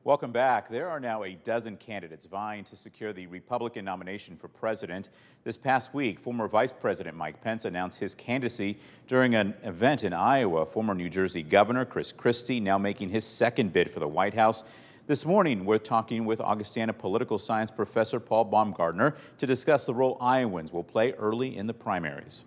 Welcome back. There are now a dozen candidates vying to secure the Republican nomination for president. This past week, former Vice President Mike Pence announced his candidacy during an event in Iowa. Former New Jersey Governor Chris Christie now making his second bid for the White House. This morning, we're talking with Augustana political science professor Paul Baumgardner to discuss the role Iowans will play early in the primaries.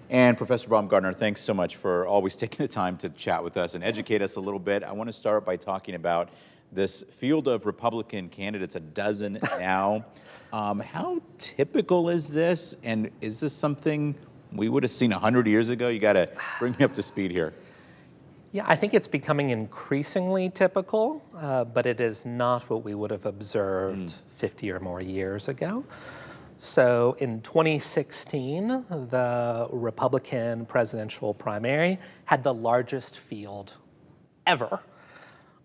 And Professor Baumgardner, thanks so much for always taking the time to chat with us and educate us a little bit. I want to start by talking about this field of Republican candidates, a dozen now. How typical is this? And is this something we would have seen 100 years ago? You got to bring me up to speed here. Yeah, I think it's becoming increasingly typical, but it is not what we would have observed 50 or more years ago. So in 2016, the Republican presidential primary had the largest field ever,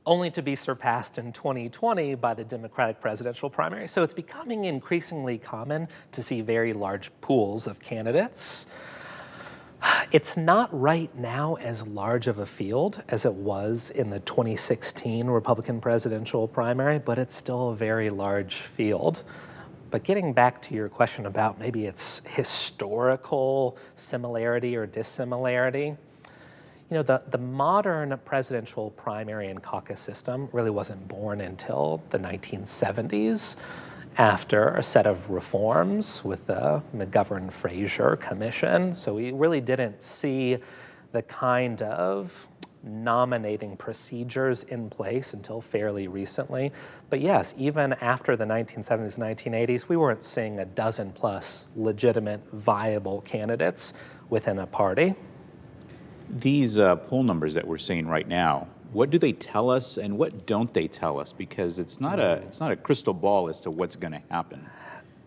only to be surpassed in 2020 by the Democratic presidential primary. So it's becoming increasingly common to see very large pools of candidates. It's not right now as large of a field as it was in the 2016 Republican presidential primary, but it's still a very large field. But getting back to your question about maybe its historical similarity or dissimilarity, you know, the modern presidential primary and caucus system really wasn't born until the 1970s after a set of reforms with the McGovern-Fraser Commission. So we really didn't see the kind of nominating procedures in place until fairly recently. But yes, even after the 1970s, 1980s, we weren't seeing a dozen plus legitimate, viable candidates within a party. These poll numbers that we're seeing right now, what do they tell us and what don't they tell us? Because it's not a crystal ball as to what's going to happen.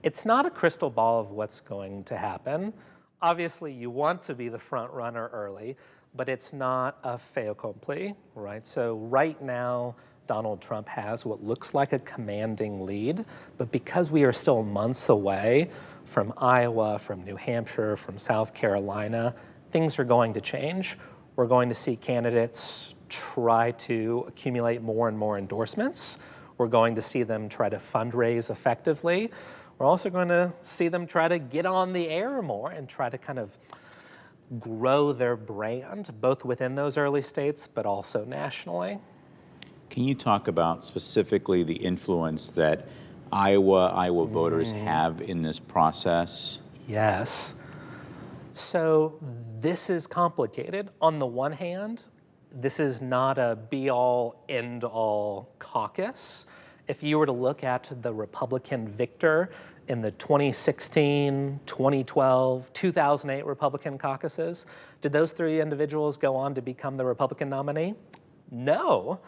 It's not a crystal ball of what's going to happen. Obviously, you want to be the front runner early, but it's not a fait accompli, right? So right now, Donald Trump has what looks like a commanding lead, but because we are still months away from Iowa, from New Hampshire, from South Carolina, things are going to change. We're going to see candidates try to accumulate more and more endorsements. We're going to see them try to fundraise effectively. We're also going to see them try to get on the air more and try to kind of grow their brand, both within those early states, but also nationally. Can you talk about specifically the influence that Iowa voters have in this process? Yes. So this is complicated. On the one hand, this is not a be-all, end-all caucus. If you were to look at the Republican victor in the 2016, 2012, 2008 Republican caucuses, did those three individuals go on to become the Republican nominee? No.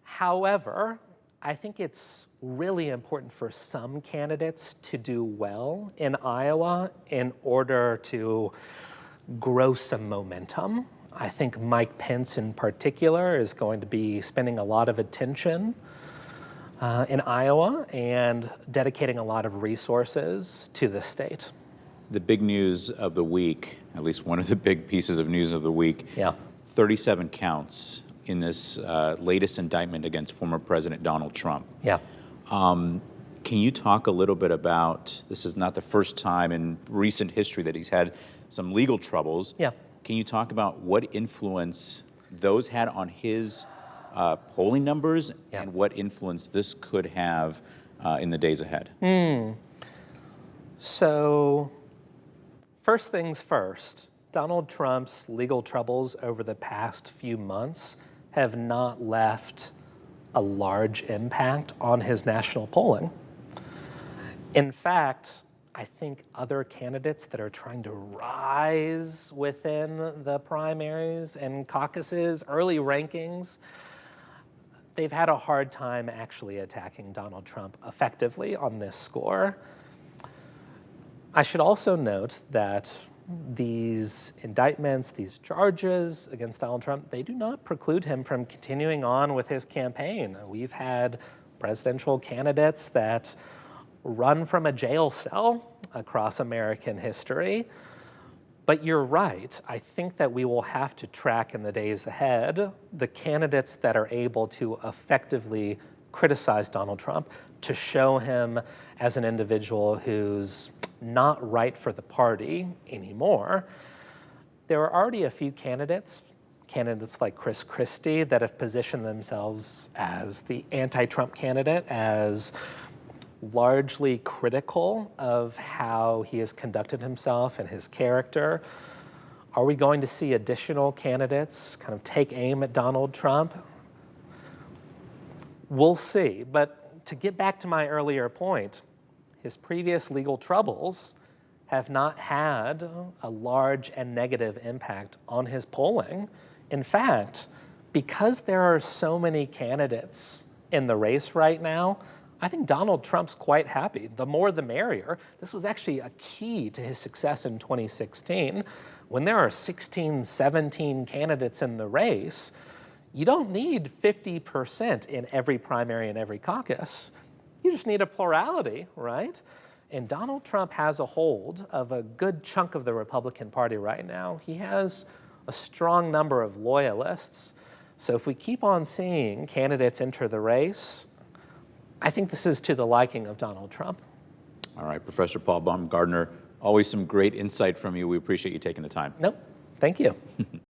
However, I think it's really important for some candidates to do well in Iowa in order to grow some momentum. I think Mike Pence in particular is going to be spending a lot of attention in Iowa and dedicating a lot of resources to the state. The big news of the week, at least one of the big pieces of news of the week, 37 counts in this latest indictment against former President Donald Trump. Yeah. Can you talk a little bit about, this is not the first time in recent history that he's had some legal troubles. Yeah. Can you talk about what influence those had on his polling numbers and what influence this could have in the days ahead? So, first things first, Donald Trump's legal troubles over the past few months have not left a large impact on his national polling. In fact, I think other candidates that are trying to rise within the primaries and caucuses, early rankings, they've had a hard time actually attacking Donald Trump effectively on this score. I should also note that these indictments, these charges against Donald Trump, they do not preclude him from continuing on with his campaign. We've had presidential candidates that run from a jail cell across American history. But you're right. I think that we will have to track in the days ahead the candidates that are able to effectively criticize Donald Trump, to show him as an individual who's not right for the party anymore. There are already a few candidates like Chris Christie, that have positioned themselves as the anti-Trump candidate, as largely critical of how he has conducted himself and his character. Are we going to see additional candidates kind of take aim at Donald Trump? We'll see. But to get back to my earlier point, his previous legal troubles have not had a large and negative impact on his polling. In fact, because there are so many candidates in the race right now, I think Donald Trump's quite happy. The more the merrier. This was actually a key to his success in 2016. When there are 16, 17 candidates in the race, you don't need 50% in every primary and every caucus. You just need a plurality, right? And Donald Trump has a hold of a good chunk of the Republican Party right now. He has a strong number of loyalists. So if we keep on seeing candidates enter the race, I think this is to the liking of Donald Trump. All right, Professor Paul Baumgardner, always some great insight from you. We appreciate you taking the time. Nope, thank you.